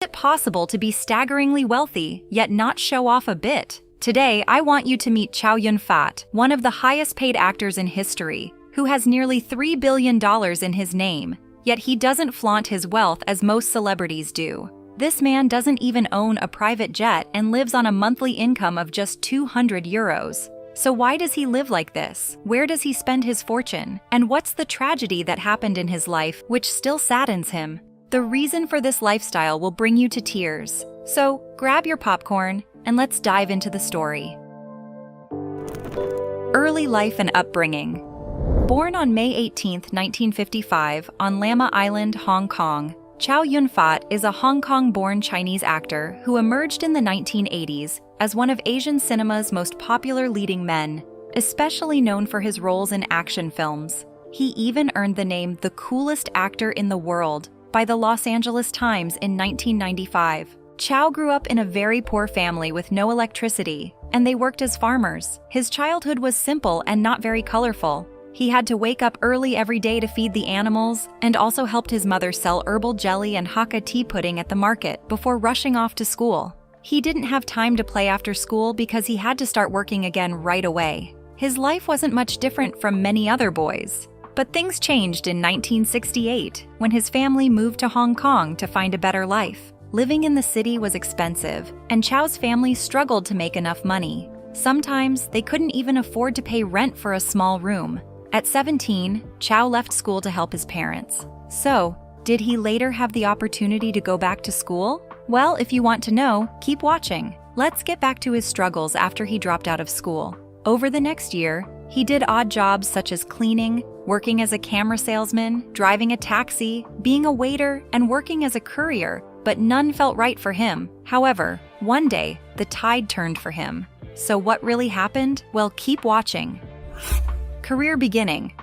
Is it possible to be staggeringly wealthy, yet not show off a bit? Today, I want you to meet Chow Yun-fat, one of the highest-paid actors in history, who has nearly $3 billion in his name, yet he doesn't flaunt his wealth as most celebrities do. This man doesn't even own a private jet and lives on a monthly income of just 200 euros. So why does he live like this? Where does he spend his fortune? And what's the tragedy that happened in his life which still saddens him? The reason for this lifestyle will bring you to tears. So grab your popcorn and let's dive into the story. Early life and upbringing. Born on May 18, 1955, on Lama Island, Hong Kong, Chow Yun-fat is a Hong Kong-born Chinese actor who emerged in the 1980s as one of Asian cinema's most popular leading men, especially known for his roles in action films. He even earned the name the coolest actor in the world by the Los Angeles Times in 1995. Chow grew up in a very poor family with no electricity, and they worked as farmers. His childhood was simple and not very colorful. He had to wake up early every day to feed the animals, and also helped his mother sell herbal jelly and Hakka tea pudding at the market before rushing off to school. He didn't have time to play after school because he had to start working again right away. His life wasn't much different from many other boys. But things changed in 1968 when his family moved to Hong Kong to find a better life. Living in the city was expensive, and Chow's family struggled to make enough money. Sometimes they couldn't even afford to pay rent for a small room. At 17, Chow left school to help his parents. So, did he later have the opportunity to go back to school? Well, if you want to know, keep watching. Let's get back to his struggles after he dropped out of school. Over the next year, he did odd jobs such as cleaning, working as a camera salesman, driving a taxi, being a waiter, and working as a courier, but none felt right for him. However, one day, the tide turned for him. So what really happened? Well, keep watching. Career beginning.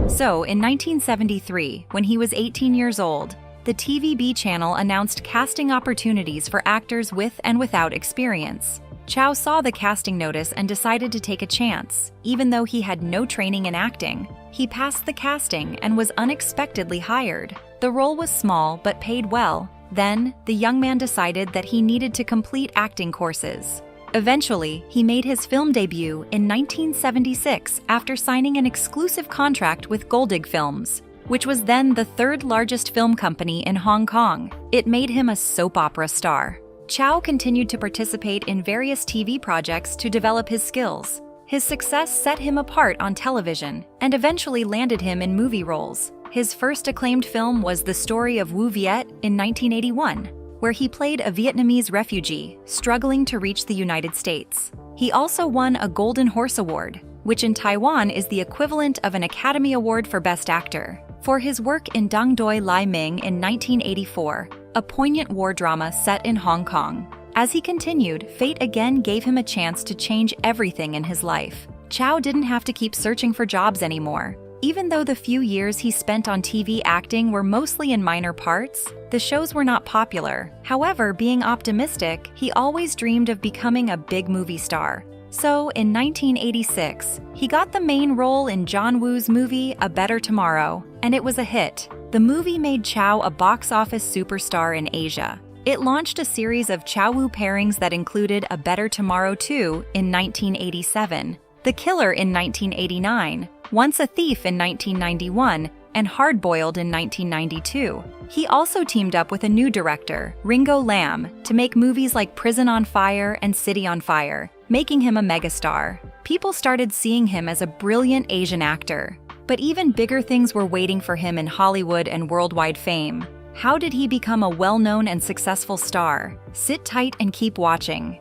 So, in 1973, when he was 18 years old, the TVB channel announced casting opportunities for actors with and without experience. Chow saw the casting notice and decided to take a chance. Even though he had no training in acting, he passed the casting and was unexpectedly hired. The role was small but paid well. Then, the young man decided that he needed to complete acting courses. Eventually, he made his film debut in 1976 after signing an exclusive contract with Goldig Films, which was then the third largest film company in Hong Kong. It made him a soap opera star. Chow continued to participate in various TV projects to develop his skills. His success set him apart on television and eventually landed him in movie roles. His first acclaimed film was The Story of Wu Viet in 1981, where he played a Vietnamese refugee struggling to reach the United States. He also won a Golden Horse Award, which in Taiwan is the equivalent of an Academy Award for Best Actor, for his work in Dang Doi Lai Ming in 1984, a poignant war drama set in Hong Kong. As he continued, fate again gave him a chance to change everything in his life. Chow didn't have to keep searching for jobs anymore. Even though the few years he spent on TV acting were mostly in minor parts, the shows were not popular. However, being optimistic, he always dreamed of becoming a big movie star. So, in 1986, he got the main role in John Woo's movie A Better Tomorrow, and it was a hit. The movie made Chow a box office superstar in Asia. It launched a series of Chow Woo pairings that included A Better Tomorrow 2 in 1987, The Killer in 1989, Once a Thief in 1991, and Hard-Boiled in 1992. He also teamed up with a new director, Ringo Lam, to make movies like Prison on Fire and City on Fire, making him a megastar. People started seeing him as a brilliant Asian actor. But even bigger things were waiting for him in Hollywood and worldwide fame. How did he become a well-known and successful star? Sit tight and keep watching.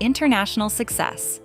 International success.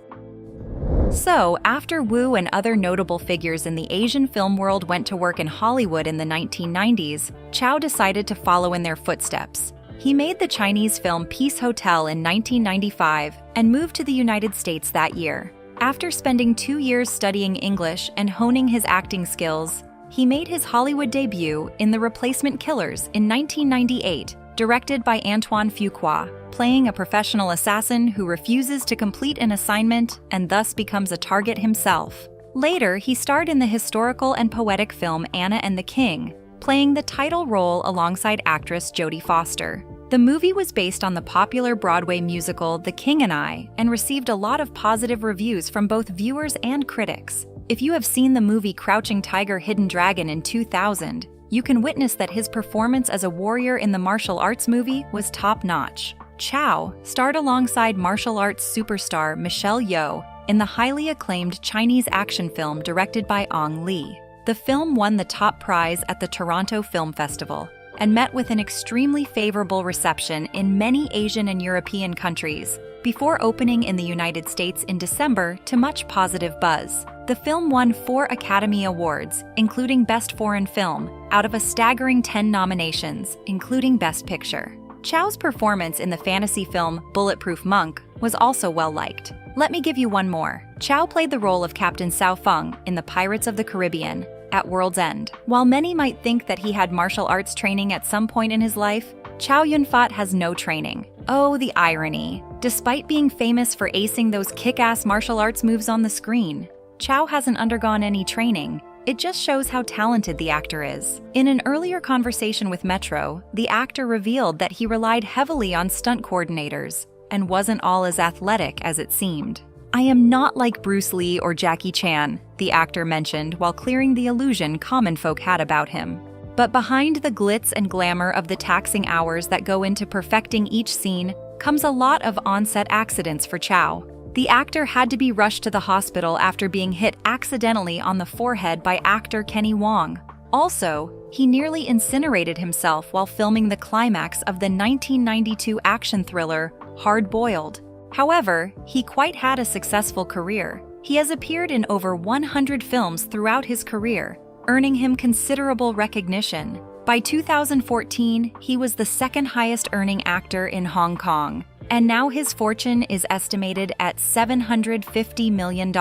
So, after Wu and other notable figures in the Asian film world went to work in Hollywood in the 1990s, Chow decided to follow in their footsteps. He made the Chinese film Peace Hotel in 1995 and moved to the United States that year. After spending 2 years studying English and honing his acting skills, he made his Hollywood debut in The Replacement Killers in 1998, directed by Antoine Fuqua, playing a professional assassin who refuses to complete an assignment and thus becomes a target himself. Later, he starred in the historical and poetic film Anna and the King, playing the title role alongside actress Jodie Foster. The movie was based on the popular Broadway musical The King and I and received a lot of positive reviews from both viewers and critics. If you have seen the movie Crouching Tiger, Hidden Dragon in 2000, you can witness that his performance as a warrior in the martial arts movie was top-notch. Chow starred alongside martial arts superstar Michelle Yeoh in the highly acclaimed Chinese action film directed by Ang Lee. The film won the top prize at the Toronto Film Festival and met with an extremely favorable reception in many Asian and European countries, before opening in the United States in December to much positive buzz. The film won 4 Academy Awards, including Best Foreign Film, out of a staggering 10 nominations, including Best Picture. Chow's performance in the fantasy film Bulletproof Monk was also well-liked. Let me give you one more. Chow played the role of Captain Sao Feng in the Pirates of the Caribbean at World's End. While many might think that he had martial arts training at some point in his life, Chow Yun-fat has no training. Oh, the irony. Despite being famous for acing those kick-ass martial arts moves on the screen, Chow hasn't undergone any training. It just shows how talented the actor is. In an earlier conversation with Metro, the actor revealed that he relied heavily on stunt coordinators and wasn't all as athletic as it seemed. "I am not like Bruce Lee or Jackie Chan," the actor mentioned while clearing the illusion common folk had about him. But behind the glitz and glamour of the taxing hours that go into perfecting each scene comes a lot of on-set accidents for Chow. The actor had to be rushed to the hospital after being hit accidentally on the forehead by actor Kenny Wong. Also, he nearly incinerated himself while filming the climax of the 1992 action thriller Hard Boiled. However, he quite had a successful career. He has appeared in over 100 films throughout his career, earning him considerable recognition. By 2014, he was the second highest earning actor in Hong Kong, and now his fortune is estimated at $750 million.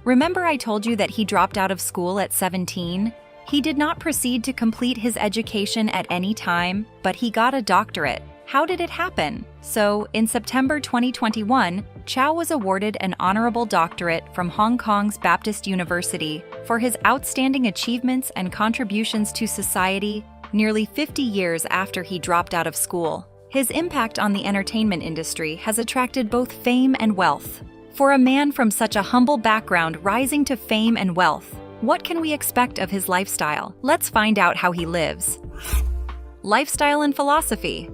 Remember I told you that he dropped out of school at 17? He did not proceed to complete his education at any time, but he got a doctorate. How did it happen? So, in September 2021, Chow was awarded an honorable doctorate from Hong Kong's Baptist University for his outstanding achievements and contributions to society nearly 50 years after he dropped out of school. His impact on the entertainment industry has attracted both fame and wealth. For a man from such a humble background rising to fame and wealth, what can we expect of his lifestyle? Let's find out how he lives. Lifestyle and philosophy.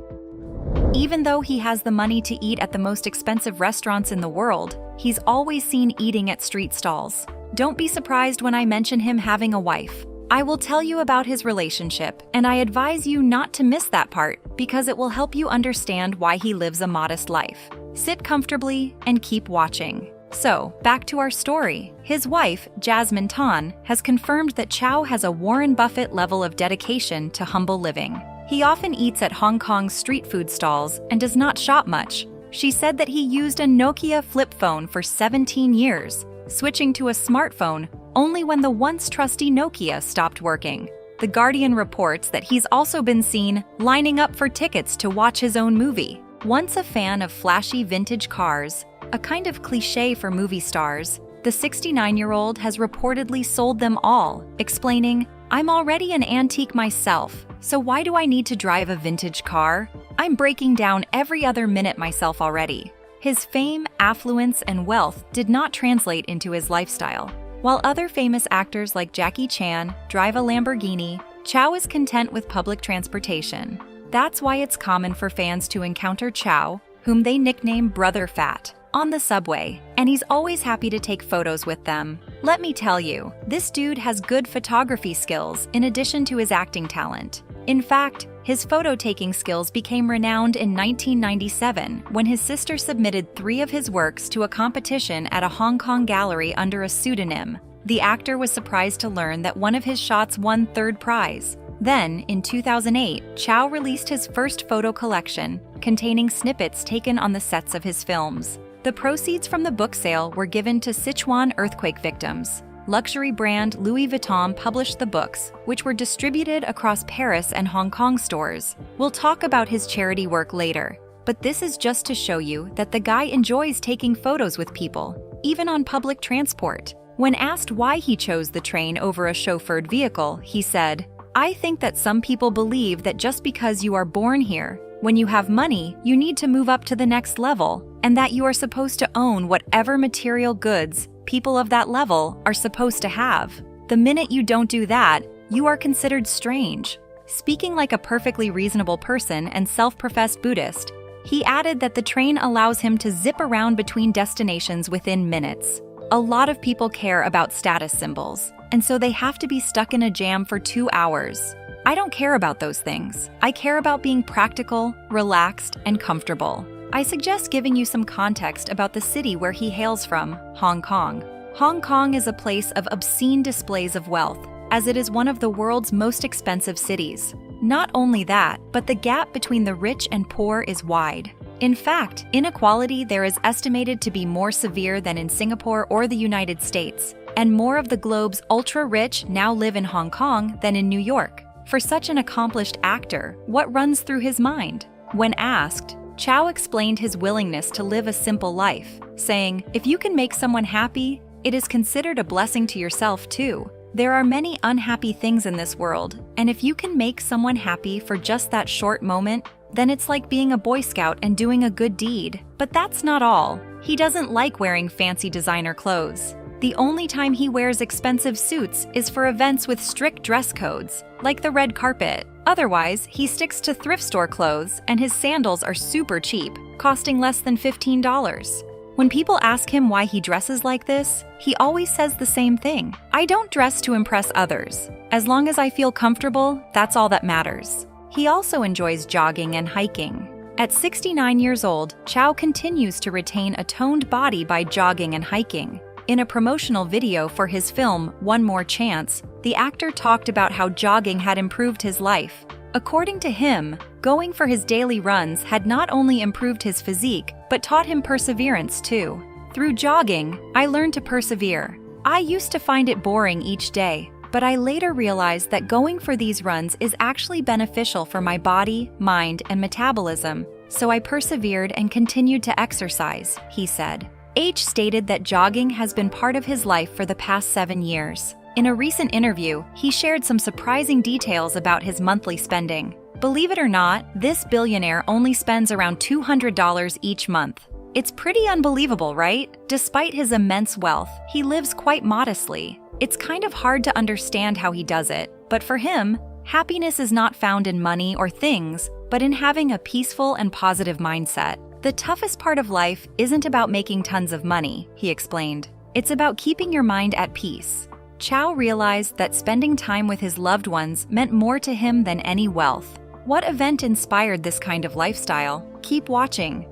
Even though he has the money to eat at the most expensive restaurants in the world, he's always seen eating at street stalls. Don't be surprised when I mention him having a wife. I will tell you about his relationship, and I advise you not to miss that part because it will help you understand why he lives a modest life. Sit comfortably and keep watching. So, back to our story. His wife, Jasmine Tan, has confirmed that Chow has a Warren Buffett level of dedication to humble living. He often eats at Hong Kong's street food stalls and does not shop much. She said that he used a Nokia flip phone for 17 years, switching to a smartphone only when the once trusty Nokia stopped working. The Guardian reports that he's also been seen lining up for tickets to watch his own movie. Once a fan of flashy vintage cars, a kind of cliché for movie stars, the 69-year-old has reportedly sold them all, explaining, "I'm already an antique myself, so why do I need to drive a vintage car? I'm breaking down every other minute myself already." His fame, affluence, and wealth did not translate into his lifestyle. While other famous actors like Jackie Chan drive a Lamborghini, Chow is content with public transportation. That's why it's common for fans to encounter Chow, whom they nickname Brother Fat, on the subway, and he's always happy to take photos with them. Let me tell you, this dude has good photography skills in addition to his acting talent. In fact, his photo-taking skills became renowned in 1997 when his sister submitted 3 of his works to a competition at a Hong Kong gallery under a pseudonym. The actor was surprised to learn that one of his shots won 3rd prize. Then, in 2008, Chow released his first photo collection, containing snippets taken on the sets of his films. The proceeds from the book sale were given to Sichuan earthquake victims. Luxury brand Louis Vuitton published the books, which were distributed across Paris and Hong Kong stores. We'll talk about his charity work later, but this is just to show you that the guy enjoys taking photos with people, even on public transport. When asked why he chose the train over a chauffeured vehicle, he said, I think that some people believe that just because you are born here, when you have money, you need to move up to the next level, and that you are supposed to own whatever material goods people of that level are supposed to have. The minute you don't do that, you are considered strange. Speaking like a perfectly reasonable person and self-professed Buddhist, he added that the train allows him to zip around between destinations within minutes. A lot of people care about status symbols, and so they have to be stuck in a jam for 2 hours. I don't care about those things. I care about being practical, relaxed, and comfortable. I suggest giving you some context about the city where he hails from, Hong Kong. Hong Kong is a place of obscene displays of wealth, as it is one of the world's most expensive cities. Not only that, but the gap between the rich and poor is wide. In fact, inequality there is estimated to be more severe than in Singapore or the United States, and more of the globe's ultra-rich now live in Hong Kong than in New York. For such an accomplished actor, what runs through his mind? When asked, Chow explained his willingness to live a simple life, saying, "If you can make someone happy, it is considered a blessing to yourself too. There are many unhappy things in this world, and if you can make someone happy for just that short moment, then it's like being a Boy Scout and doing a good deed." But that's not all. He doesn't like wearing fancy designer clothes. The only time he wears expensive suits is for events with strict dress codes, like the red carpet. Otherwise, he sticks to thrift store clothes, and his sandals are super cheap, costing less than $15. When people ask him why he dresses like this, he always says the same thing: "I don't dress to impress others. As long as I feel comfortable, that's all that matters." He also enjoys jogging and hiking. At 69 years old, Chow continues to retain a toned body by jogging and hiking. In a promotional video for his film, One More Chance, the actor talked about how jogging had improved his life. According to him, going for his daily runs had not only improved his physique, but taught him perseverance too. "Through jogging, I learned to persevere. I used to find it boring each day, but I later realized that going for these runs is actually beneficial for my body, mind, and metabolism, so I persevered and continued to exercise," he said. H stated that jogging has been part of his life for the past 7 years. In a recent interview, he shared some surprising details about his monthly spending. Believe it or not, this billionaire only spends around $200 each month. It's pretty unbelievable, right? Despite his immense wealth, he lives quite modestly. It's kind of hard to understand how he does it, but for him, happiness is not found in money or things, but in having a peaceful and positive mindset. "The toughest part of life isn't about making tons of money," he explained. "It's about keeping your mind at peace." Chow realized that spending time with his loved ones meant more to him than any wealth. What event inspired this kind of lifestyle? Keep watching.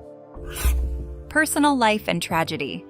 Personal life and tragedy.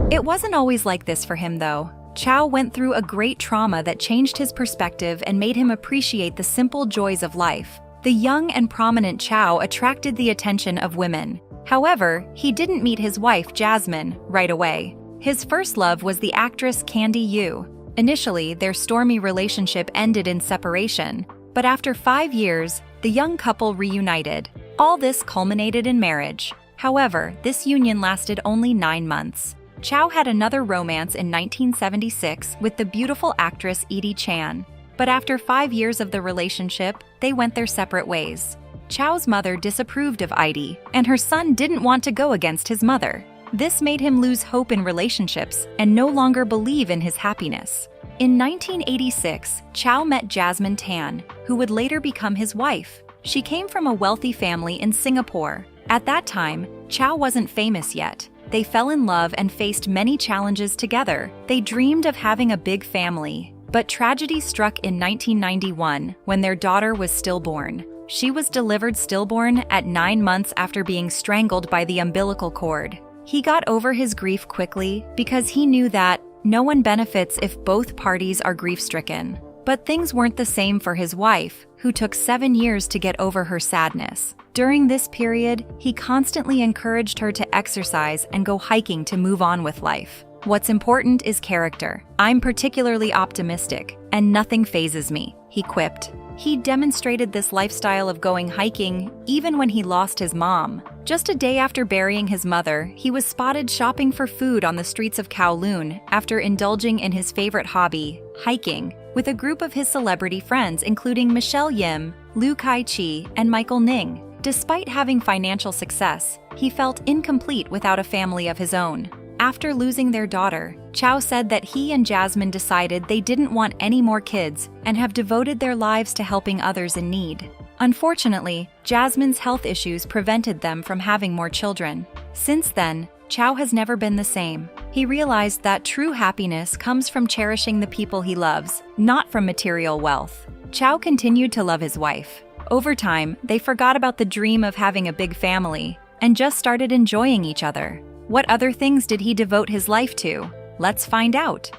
It wasn't always like this for him, though. Chow went through a great trauma that changed his perspective and made him appreciate the simple joys of life. The young and prominent Chow attracted the attention of women. However, he didn't meet his wife, Jasmine, right away. His first love was the actress Candy Yu. Initially, their stormy relationship ended in separation, but after 5 years, the young couple reunited. All this culminated in marriage. However, this union lasted only 9 months. Chow had another romance in 1976 with the beautiful actress Edie Chan. But after 5 years of the relationship, they went their separate ways. Chow's mother disapproved of Edie, and her son didn't want to go against his mother. This made him lose hope in relationships and no longer believe in his happiness. In 1986, Chow met Jasmine Tan, who would later become his wife. She came from a wealthy family in Singapore. At that time, Chow wasn't famous yet. They fell in love and faced many challenges together. They dreamed of having a big family. But tragedy struck in 1991 when their daughter was stillborn. She was delivered stillborn at 9 months after being strangled by the umbilical cord. He got over his grief quickly because he knew that no one benefits if both parties are grief-stricken. But things weren't the same for his wife, who took 7 years to get over her sadness. During this period, he constantly encouraged her to exercise and go hiking to move on with life. "What's important is character. I'm particularly optimistic, and nothing phases me," he quipped. He demonstrated this lifestyle of going hiking even when he lost his mom. Just a day after burying his mother, he was spotted shopping for food on the streets of Kowloon after indulging in his favorite hobby, hiking. with a group of his celebrity friends including Michelle Yim, Liu Kai-chi, and Michael Ning. Despite having financial success, he felt incomplete without a family of his own. After losing their daughter, Chow said that he and Jasmine decided they didn't want any more kids and have devoted their lives to helping others in need. Unfortunately, Jasmine's health issues prevented them from having more children. Since then, Chow has never been the same. He realized that true happiness comes from cherishing the people he loves, not from material wealth. Chow continued to love his wife. Over time, they forgot about the dream of having a big family and just started enjoying each other. What other things did he devote his life to? Let's find out.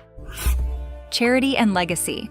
Charity and legacy.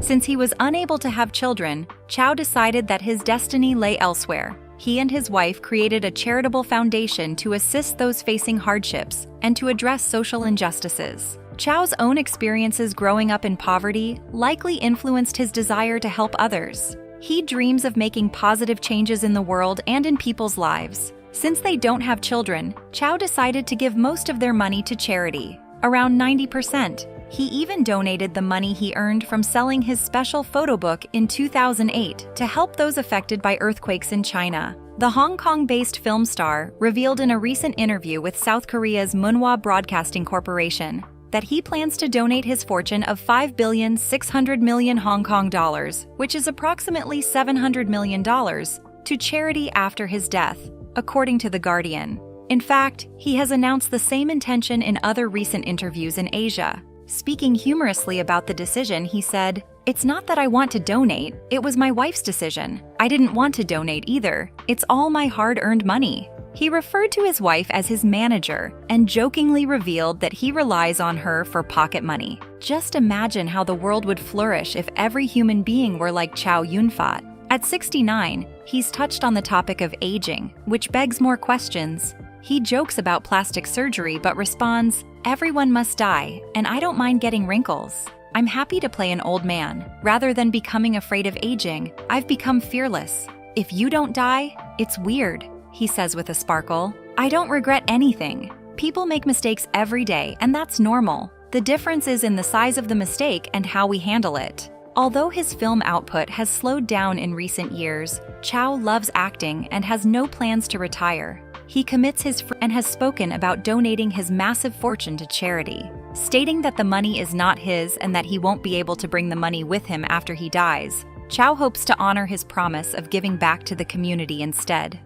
Since he was unable to have children, Chow decided that his destiny lay elsewhere. He and his wife created a charitable foundation to assist those facing hardships and to address social injustices. Chow's own experiences growing up in poverty likely influenced his desire to help others. He dreams of making positive changes in the world and in people's lives. Since they don't have children, Chow decided to give most of their money to charity, around 90%. He even donated the money he earned from selling his special photo book in 2008 to help those affected by earthquakes in China. The Hong Kong-based film star revealed in a recent interview with South Korea's Munhwa Broadcasting Corporation that he plans to donate his fortune of 5,600 million Hong Kong dollars, which is approximately $700 million, to charity after his death, according to The Guardian. In fact, he has announced the same intention in other recent interviews in Asia. Speaking humorously about the decision, he said, "It's not that I want to donate, it was my wife's decision. I didn't want to donate either. It's all my hard-earned money." He referred to his wife as his manager and jokingly revealed that he relies on her for pocket money. Just imagine how the world would flourish if every human being were like Chow Yun-fat. At 69, he's touched on the topic of aging, which begs more questions. He jokes about plastic surgery but responds, "Everyone must die, and I don't mind getting wrinkles. I'm happy to play an old man. Rather than becoming afraid of aging, I've become fearless. If you don't die, it's weird," he says with a sparkle. "I don't regret anything. People make mistakes every day, and that's normal. The difference is in the size of the mistake and how we handle it." Although his film output has slowed down in recent years, Chow loves acting and has no plans to retire. He commits and has spoken about donating his massive fortune to charity, stating that the money is not his and that he won't be able to bring the money with him after he dies. Chow hopes to honor his promise of giving back to the community instead.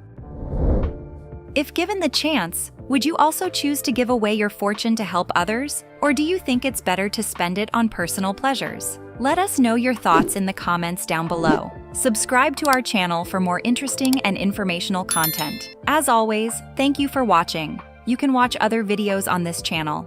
If given the chance, would you also choose to give away your fortune to help others? Or do you think it's better to spend it on personal pleasures? Let us know your thoughts in the comments down below. Subscribe to our channel for more interesting and informational content. As always, thank you for watching. You can watch other videos on this channel.